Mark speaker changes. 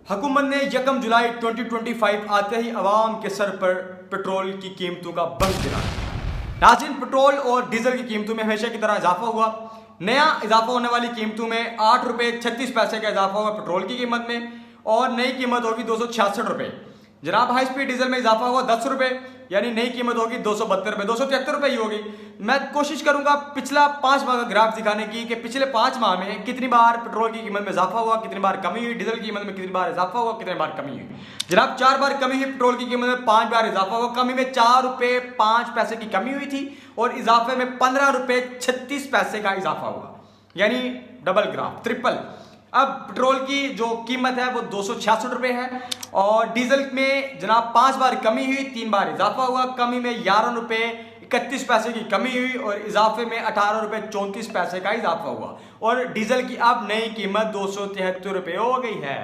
Speaker 1: हुकूमत ने 1 जुलाई 2025 आते ही अवाम के सर पर पेट्रोल की कीमतों का बंद गिरा। नाज़रीन, पेट्रोल और डीजल की कीमतों में हमेशा की तरह इजाफा हुआ। नया इजाफा होने वाली कीमतों में 8 रुपये 36 पैसे का इजाफा हुआ पेट्रोल की कीमत में, और नई कीमत होगी 266 रुपये। जनाब, हाई स्पीड डीजल में इजाफा हुआ 10 रुपये, यानी नई कीमत होगी 272 रुपये, 273 रुपये ही होगी। मैं कोशिश करूंगा पिछला 5 माह का ग्राफ दिखाने की कि पिछले 5 माह में कितनी बार पेट्रोल की कीमत में इजाफा हुआ, कितनी बार कमी हुई, डीजल की कीमत में कितनी बार इजाफा हुआ, कितनी बार कमी हुई। जनाब, 4 बार कमी हुई पेट्रोल की कीमत में, 5 बार इजाफा हुआ। कमी में 4 रुपये 5 पैसे की कमी हुई थी और इजाफे में 15 रुपये 36 पैसे का इजाफा हुआ, यानी डबल ग्राफ, ट्रिपल। अब पेट्रोल की जो कीमत है वो 266 रुपये है और डीजल में जनाब 5 बार कमी हुई, 3 बार इजाफा हुआ। कमी में 11 रुपये 31 पैसे की कमी हुई और इजाफे में 18 रुपये 34 पैसे का इजाफा हुआ और डीजल की अब नई कीमत 273 रुपये हो गई है।